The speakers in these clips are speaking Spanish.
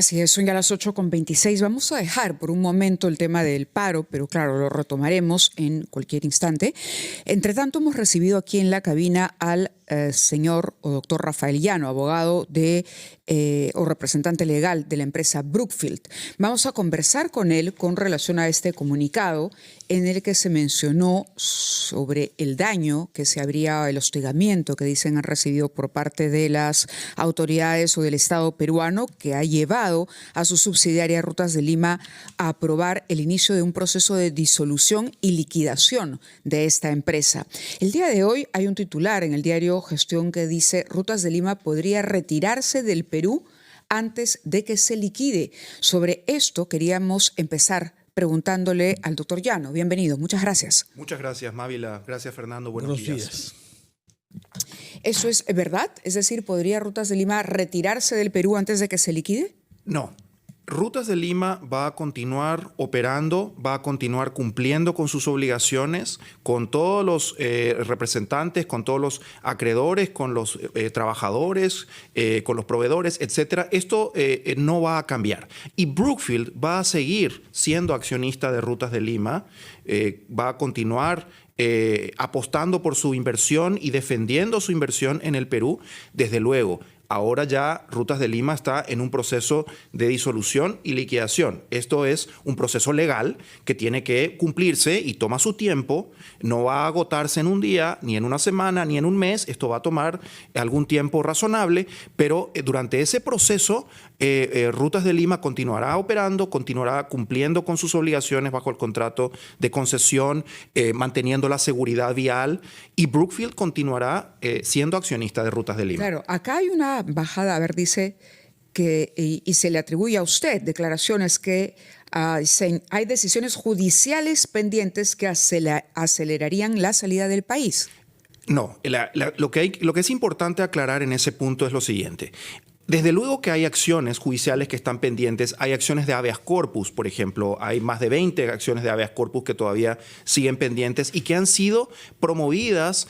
Así es, son ya las 8:26. Vamos a dejar por un momento el tema del paro, pero claro, lo retomaremos en cualquier instante. Entre tanto, hemos recibido aquí en la cabina al señor o doctor Rafael Llano, abogado o representante legal de la empresa Brookfield. Vamos a conversar con él con relación a este comunicado en el que se mencionó sobre el daño que se habría, el hostigamiento que dicen han recibido por parte de las autoridades o del Estado peruano, que ha llevado a su subsidiaria Rutas de Lima a aprobar el inicio de un proceso de disolución y liquidación de esta empresa. El día de hoy hay un titular en el diario Gestión que dice: Rutas de Lima podría retirarse del Perú antes de que se liquide. Sobre esto queríamos empezar preguntándole al doctor Llano. Bienvenido, muchas gracias. Muchas gracias, Mávila. Gracias, Fernando. Buenos días. ¿Eso es verdad? Es decir, ¿podría Rutas de Lima retirarse del Perú antes de que se liquide? No. Rutas de Lima va a continuar operando, va a continuar cumpliendo con sus obligaciones, con todos los representantes, con todos los acreedores, con los trabajadores, con los proveedores, etc. Esto no va a cambiar. Y Brookfield va a seguir siendo accionista de Rutas de Lima, va a continuar apostando por su inversión y defendiendo su inversión en el Perú, desde luego. Ahora ya Rutas de Lima está en un proceso de disolución y liquidación. Esto es un proceso legal que tiene que cumplirse y toma su tiempo. No va a agotarse en un día, ni en una semana, ni en un mes. Esto va a tomar algún tiempo razonable, pero durante ese proceso Rutas de Lima continuará operando, continuará cumpliendo con sus obligaciones bajo el contrato de concesión, manteniendo la seguridad vial, y Brookfield continuará siendo accionista de Rutas de Lima. Claro, acá hay una bajada, a ver, dice que, y se le atribuye a usted declaraciones que hay decisiones judiciales pendientes que acelerarían la salida del país. No, lo que es importante aclarar en ese punto es lo siguiente. Desde luego que hay acciones judiciales que están pendientes, hay acciones de habeas corpus, por ejemplo, hay más de 20 acciones de habeas corpus que todavía siguen pendientes y que han sido promovidas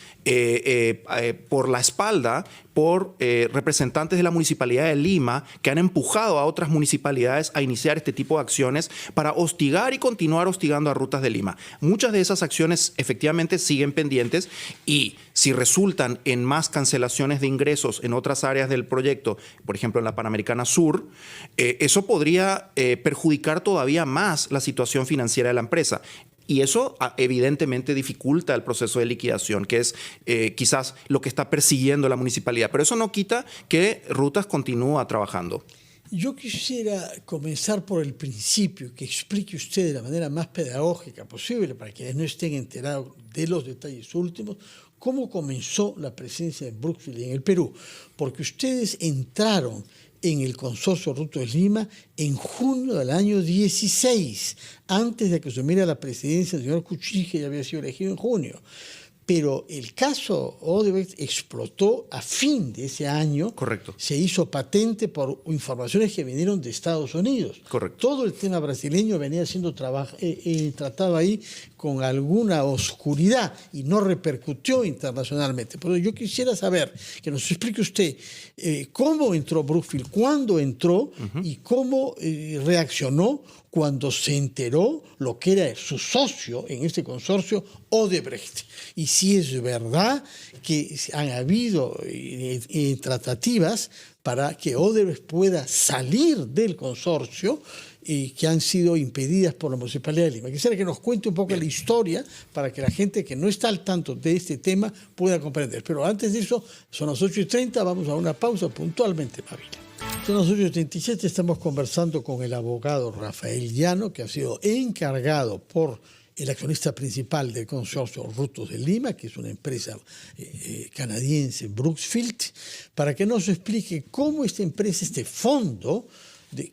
por la espalda por representantes de la Municipalidad de Lima, que han empujado a otras municipalidades a iniciar este tipo de acciones para hostigar y continuar hostigando a Rutas de Lima. Muchas de esas acciones efectivamente siguen pendientes, y si resultan en más cancelaciones de ingresos en otras áreas del proyecto, por ejemplo en la Panamericana Sur, eso podría perjudicar todavía más la situación financiera de la empresa. Y eso evidentemente dificulta el proceso de liquidación, que es quizás lo que está persiguiendo la municipalidad. Pero eso no quita que Rutas continúa trabajando. Yo quisiera comenzar por el principio, que explique usted de la manera más pedagógica posible, para quienes no estén enterados de los detalles últimos, cómo comenzó la presencia de Brookfield en el Perú. Porque ustedes entraron en el consorcio Rutas de Lima en junio del año 16, antes de que asumiera la presidencia el señor Kuczynski, que ya había sido elegido en junio. Pero el caso Odebrecht explotó a fin de ese año. Correcto. Se hizo patente por informaciones que vinieron de Estados Unidos. Correcto. Todo el tema brasileño venía siendo tratado ahí con alguna oscuridad y no repercutió internacionalmente. Pero yo quisiera saber, que nos explique usted cómo entró Brookfield, cuándo entró y cómo reaccionó cuando se enteró lo que era su socio en este consorcio, Odebrecht. Y si es verdad que han habido tratativas para que Odebrecht pueda salir del consorcio y que han sido impedidas por la Municipalidad de Lima. Quisiera que nos cuente un poco la historia para que la gente que no está al tanto de este tema pueda comprender. Pero antes de eso, son las 8:30, vamos a una pausa puntualmente, Mávila. Son las 8:37, estamos conversando con el abogado Rafael Llano, que ha sido encargado por el accionista principal del consorcio Rutas de Lima, que es una empresa canadiense, Brookfield, para que nos explique cómo esta empresa, este fondo,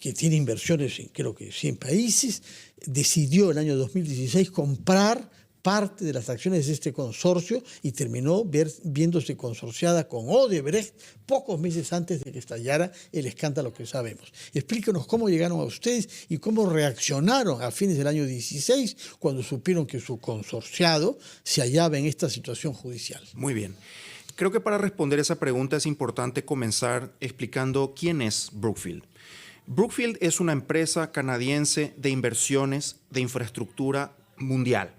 que tiene inversiones en creo que 100 países, decidió el año 2016 comprar parte de las acciones de este consorcio y terminó viéndose consorciada con Odebrecht pocos meses antes de que estallara el escándalo que sabemos. Explíquenos cómo llegaron a ustedes y cómo reaccionaron a fines del año 16 cuando supieron que su consorciado se hallaba en esta situación judicial. Muy bien. Creo que para responder esa pregunta es importante comenzar explicando quién es Brookfield. Brookfield es una empresa canadiense de inversiones de infraestructura mundial.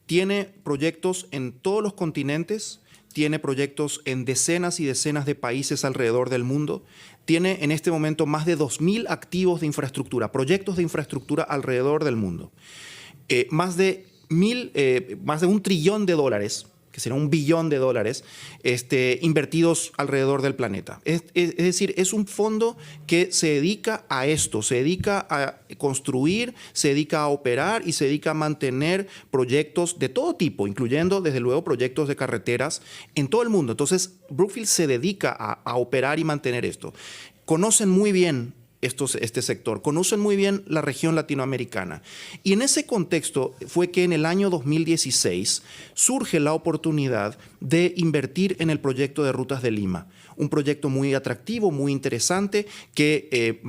Tiene proyectos en todos los continentes, tiene proyectos en decenas y decenas de países alrededor del mundo. Tiene en este momento más de 2.000 activos de infraestructura, proyectos de infraestructura alrededor del mundo. Más de $1 trillón, que será $1 billón, invertidos alrededor del planeta. Es decir, es un fondo que se dedica a esto, se dedica a construir, se dedica a operar y se dedica a mantener proyectos de todo tipo, incluyendo, desde luego, proyectos de carreteras en todo el mundo. Entonces, Brookfield se dedica a operar y mantener esto. Conocen muy bien este sector, conocen muy bien la región latinoamericana. Y en ese contexto fue que en el año 2016 surge la oportunidad de invertir en el proyecto de Rutas de Lima, un proyecto muy atractivo, muy interesante, que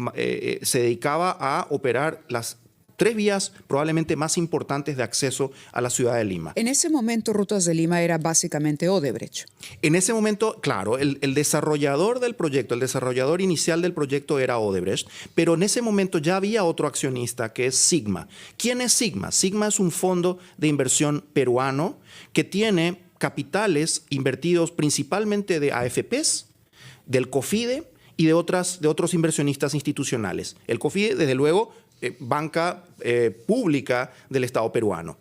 se dedicaba a operar las 3 vías probablemente más importantes de acceso a la ciudad de Lima. En ese momento, Rutas de Lima era básicamente Odebrecht. En ese momento, claro, el desarrollador del proyecto, el desarrollador inicial del proyecto era Odebrecht, pero en ese momento ya había otro accionista que es Sigma. ¿Quién es Sigma? Sigma es un fondo de inversión peruano que tiene capitales invertidos principalmente de AFPs, del COFIDE y de otros inversionistas institucionales. El COFIDE, desde luego, banca pública del Estado peruano.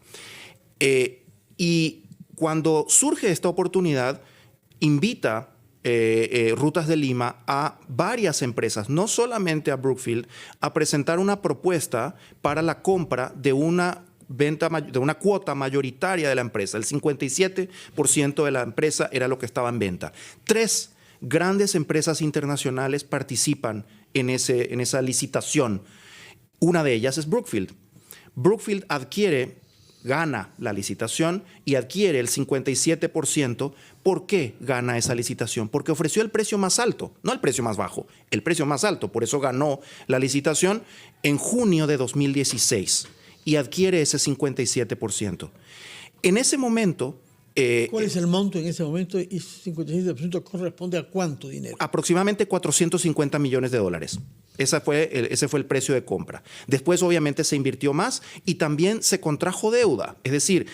Y cuando surge esta oportunidad, invita Rutas de Lima a varias empresas, no solamente a Brookfield, a presentar una propuesta para la compra de una cuota mayoritaria de la empresa. El 57% de la empresa era lo que estaba en venta. 3 grandes empresas internacionales participan en esa licitación. Una de ellas es Brookfield. Brookfield gana la licitación y adquiere el 57%. ¿Por qué gana esa licitación? Porque ofreció el precio más alto, no el precio más bajo, el precio más alto. Por eso ganó la licitación en junio de 2016 y adquiere ese 57%. En ese momento... ¿Cuál es el monto en ese momento? Y ese 57% corresponde a ¿cuánto dinero? Aproximadamente $450 millones. Ese fue el precio de compra. Después, obviamente, se invirtió más y también se contrajo deuda. Es decir,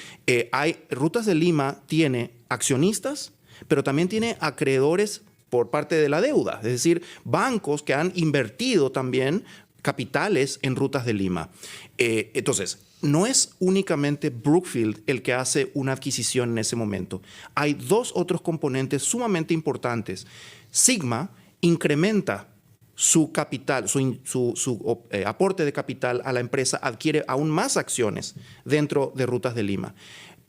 Rutas de Lima tiene accionistas, pero también tiene acreedores por parte de la deuda. Es decir, bancos que han invertido también capitales en Rutas de Lima. Entonces, no es únicamente Brookfield el que hace una adquisición en ese momento. Hay 2 otros componentes sumamente importantes. Sigma incrementa su capital, su aporte de capital a la empresa, adquiere aún más acciones dentro de Rutas de Lima.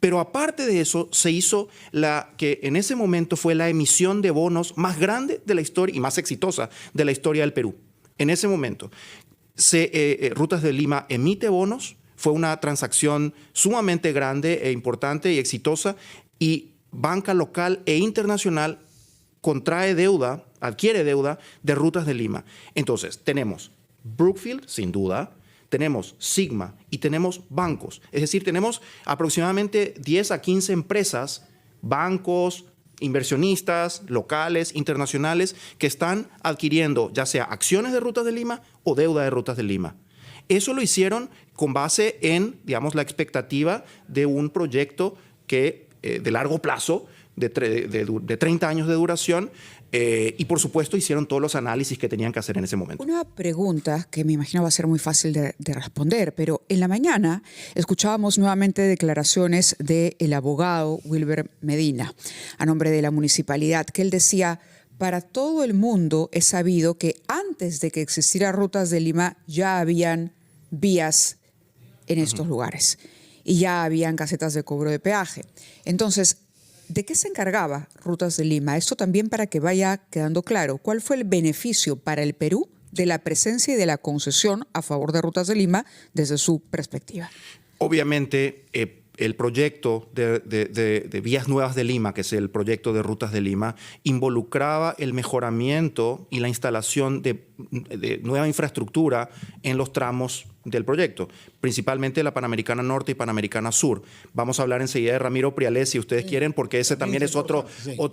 Pero aparte de eso, se hizo que en ese momento fue la emisión de bonos más grande de la historia y más exitosa de la historia del Perú. En ese momento, Rutas de Lima emite bonos. Fue una transacción sumamente grande e importante y exitosa, y banca local e internacional adquiere deuda de Rutas de Lima. Entonces, tenemos Brookfield, sin duda, tenemos Sigma y tenemos bancos. Es decir, tenemos aproximadamente 10 a 15 empresas, bancos, inversionistas locales, internacionales, que están adquiriendo ya sea acciones de Rutas de Lima o deuda de Rutas de Lima. Eso lo hicieron con base en, digamos, la expectativa de un proyecto de largo plazo, de 30 años de duración, y por supuesto hicieron todos los análisis que tenían que hacer en ese momento. Una pregunta que me imagino va a ser muy fácil de responder, pero en la mañana escuchábamos nuevamente declaraciones del abogado Wilber Medina a nombre de la municipalidad, que él decía: para todo el mundo es sabido que antes de que existiera Rutas de Lima ya habían vías en estos lugares y ya habían casetas de cobro de peaje. Entonces, ¿de qué se encargaba Rutas de Lima? Esto también para que vaya quedando claro. ¿Cuál fue el beneficio para el Perú de la presencia y de la concesión a favor de Rutas de Lima desde su perspectiva? Obviamente, el proyecto de Vías Nuevas de Lima, que es el proyecto de Rutas de Lima, involucraba el mejoramiento y la instalación de nueva infraestructura en los tramos del proyecto, principalmente la Panamericana Norte y Panamericana Sur. Vamos a hablar enseguida de Ramiro Prialés, si ustedes quieren, porque ese también es otro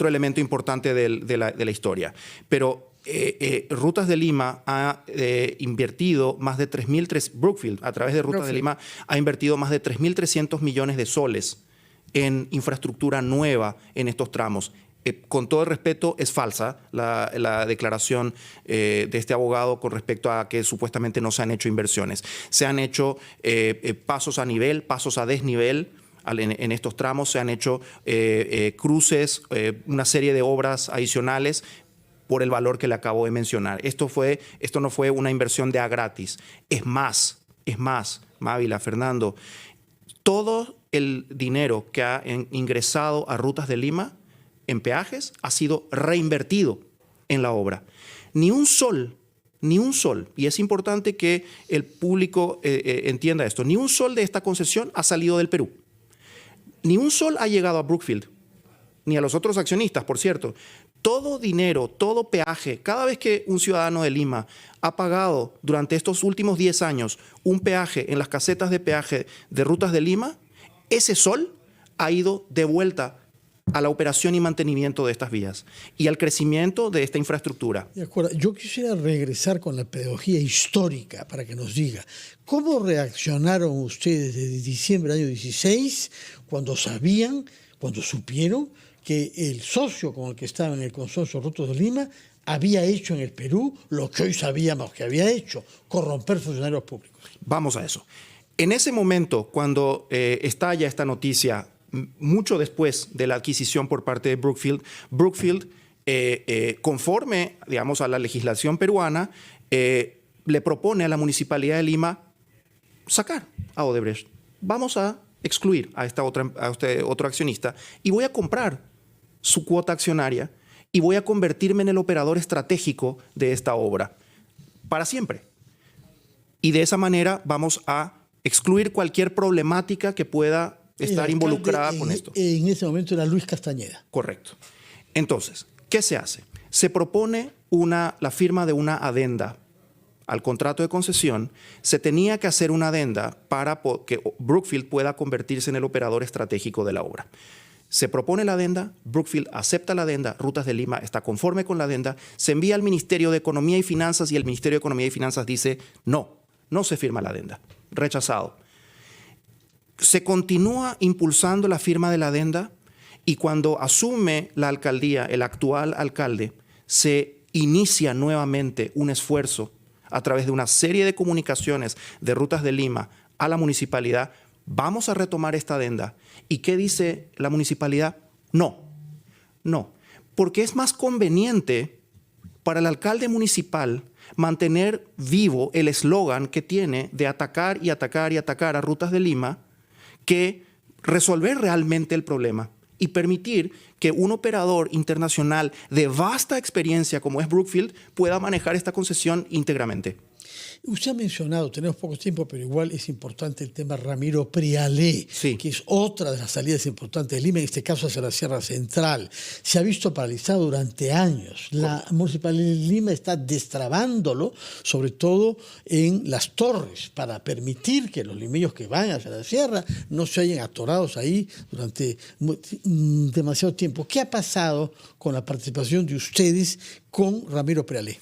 elemento importante de la historia. Pero Rutas de Lima ha invertido más de Brookfield, a través de Rutas de Lima, ha invertido más de 3.300 millones de soles en infraestructura nueva en estos tramos. Con todo el respeto, es falsa la declaración de este abogado con respecto a que supuestamente no se han hecho inversiones. Se han hecho pasos a nivel, pasos a desnivel. En estos tramos se han hecho cruces, una serie de obras adicionales por el valor que le acabo de mencionar. Esto no fue una inversión de a gratis. Es más, Mávila, Fernando, todo el dinero que ha ingresado a Rutas de Lima en peajes ha sido reinvertido en la obra. Ni un sol, y es importante que el público entienda esto, ni un sol de esta concesión ha salido del Perú. Ni un sol ha llegado a Brookfield, ni a los otros accionistas, por cierto. Todo dinero, todo peaje, cada vez que un ciudadano de Lima ha pagado durante estos últimos 10 años un peaje en las casetas de peaje de Rutas de Lima, ese sol ha ido de vuelta a la operación y mantenimiento de estas vías y al crecimiento de esta infraestructura. De acuerdo. Yo quisiera regresar con la pedagogía histórica para que nos diga, ¿cómo reaccionaron ustedes desde diciembre del año 16 cuando supieron que el socio con el que estaba en el consorcio Rutas de Lima había hecho en el Perú lo que hoy sabíamos que había hecho, corromper funcionarios públicos? Vamos a eso. En ese momento, cuando estalla esta noticia, mucho después de la adquisición por parte de Brookfield, conforme, digamos, a la legislación peruana, le propone a la Municipalidad de Lima sacar a Odebrecht. Vamos a excluir a este otro accionista y voy a comprar su cuota accionaria y voy a convertirme en el operador estratégico de esta obra para siempre. Y de esa manera vamos a excluir cualquier problemática que pueda estar involucrada con esto. En ese momento era Luis Castañeda. Correcto. Entonces, ¿qué se hace? Se propone la firma de una adenda al contrato de concesión. Se tenía que hacer una adenda para que Brookfield pueda convertirse en el operador estratégico de la obra. Se propone la adenda, Brookfield acepta la adenda, Rutas de Lima está conforme con la adenda, se envía al Ministerio de Economía y Finanzas y el Ministerio de Economía y Finanzas dice no se firma la adenda, rechazado. Se continúa impulsando la firma de la adenda y cuando asume la alcaldía, el actual alcalde, se inicia nuevamente un esfuerzo a través de una serie de comunicaciones de Rutas de Lima a la municipalidad. Vamos a retomar esta adenda. ¿Y qué dice la municipalidad? No, porque es más conveniente para el alcalde municipal mantener vivo el eslogan que tiene de atacar y atacar y atacar a Rutas de Lima que resolver realmente el problema y permitir que un operador internacional de vasta experiencia como es Brookfield pueda manejar esta concesión íntegramente. Usted ha mencionado, tenemos poco tiempo, pero igual es importante el tema Ramiro Prialé, sí, que es otra de las salidas importantes de Lima, en este caso hacia la Sierra Central. Se ha visto paralizado durante años. La Municipalidad de Lima está destrabándolo, sobre todo en las torres, para permitir que los limeños que van hacia la sierra no se hayan atorados ahí durante demasiado tiempo. ¿Qué ha pasado con la participación de ustedes con Ramiro Prialé?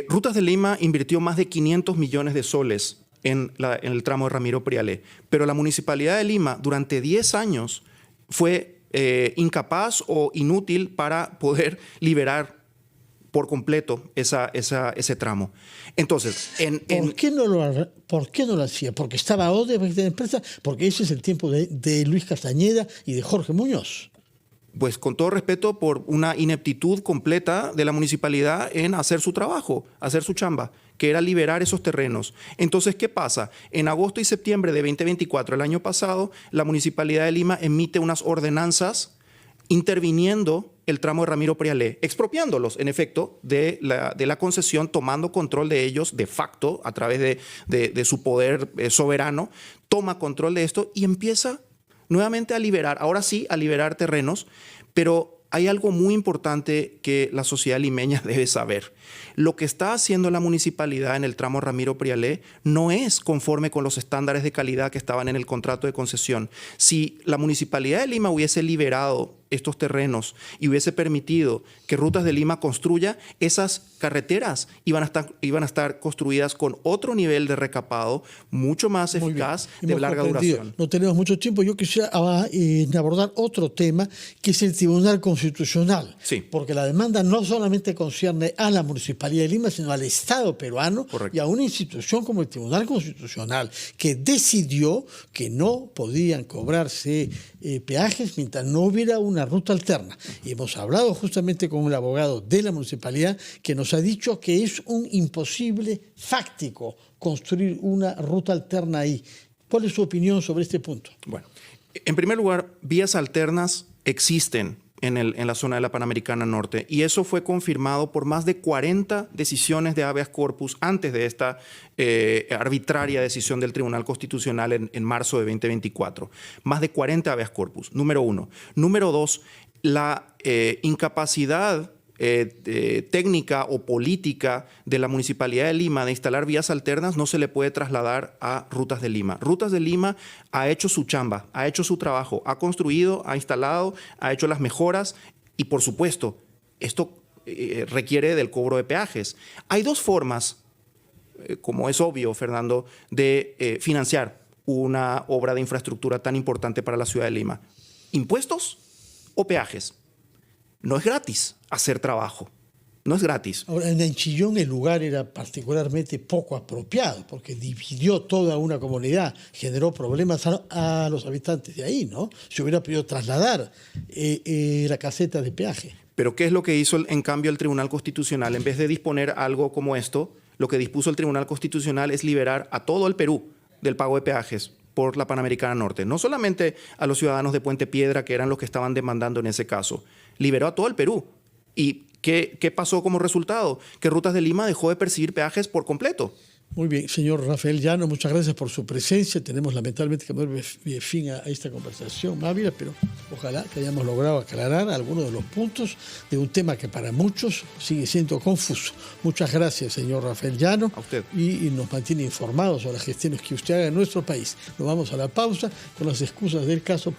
Rutas de Lima invirtió más de 500 millones de soles en el tramo de Ramiro Prialé, pero la Municipalidad de Lima durante 10 años fue incapaz o inútil para poder liberar por completo ese tramo. Entonces, ¿Por qué no lo hacía? ¿Porque estaba Odebrecht de la empresa? Porque ese es el tiempo de Luis Castañeda y de Jorge Muñoz. Pues con todo respeto, por una ineptitud completa de la municipalidad en hacer su trabajo, hacer su chamba, que era liberar esos terrenos. Entonces, ¿qué pasa? En agosto y septiembre de 2024, el año pasado, la Municipalidad de Lima emite unas ordenanzas interviniendo el tramo de Ramiro Prialé, expropiándolos, en efecto, de la concesión, tomando control de ellos de facto a través de su poder soberano, toma control de esto y empieza nuevamente a liberar, ahora sí, a liberar terrenos, pero hay algo muy importante que la sociedad limeña debe saber. Lo que está haciendo la municipalidad en el tramo Ramiro Prialé no es conforme con los estándares de calidad que estaban en el contrato de concesión. Si la Municipalidad de Lima hubiese liberado estos terrenos y hubiese permitido que Rutas de Lima construya, esas carreteras iban a estar construidas con otro nivel de recapado mucho más eficaz, de larga duración. No tenemos mucho tiempo. Yo quisiera abordar otro tema, que es el Tribunal Constitucional. Sí. Porque la demanda no solamente concierne a la Municipalidad de Lima, sino al Estado peruano. Correcto. Y a una institución como el Tribunal Constitucional, que decidió que no podían cobrarse peajes mientras no hubiera una ruta alterna. Y hemos hablado justamente con un abogado de la municipalidad que nos ha dicho que es un imposible fáctico construir una ruta alterna ahí. ¿Cuál es su opinión sobre este punto? Bueno, en primer lugar, vías alternas existen en la zona de la Panamericana Norte, y eso fue confirmado por más de 40 decisiones de habeas corpus antes de esta arbitraria decisión del Tribunal Constitucional en marzo de 2024. Más de 40 habeas corpus, número uno. Número dos, la incapacidad técnica o política de la Municipalidad de Lima de instalar vías alternas no se le puede trasladar a Rutas de Lima. Rutas de Lima ha hecho su chamba, ha hecho su trabajo, ha construido, ha instalado, ha hecho las mejoras y, por supuesto, esto requiere del cobro de peajes. Hay dos formas, como es obvio, Fernando, de financiar una obra de infraestructura tan importante para la ciudad de Lima: impuestos o peajes. No es gratis hacer trabajo, no es gratis. Ahora, en Chillón el lugar era particularmente poco apropiado porque dividió toda una comunidad, generó problemas a los habitantes de ahí, ¿no? Se hubiera podido trasladar la caseta de peaje. Pero ¿qué es lo que hizo en cambio el Tribunal Constitucional? En vez de disponer algo como esto, lo que dispuso el Tribunal Constitucional es liberar a todo el Perú del pago de peajes por la Panamericana Norte. No solamente a los ciudadanos de Puente Piedra, que eran los que estaban demandando en ese caso. Liberó a todo el Perú. ¿Y qué pasó como resultado? Que Rutas de Lima dejó de percibir peajes por completo. Muy bien, señor Rafael Llano, muchas gracias por su presencia. Tenemos lamentablemente que poner fin a esta conversación, Mávila, pero ojalá que hayamos logrado aclarar algunos de los puntos de un tema que para muchos sigue siendo confuso. Muchas gracias, señor Rafael Llano. A usted. Y nos mantiene informados sobre las gestiones que usted haga en nuestro país. Nos vamos a la pausa con las excusas del caso.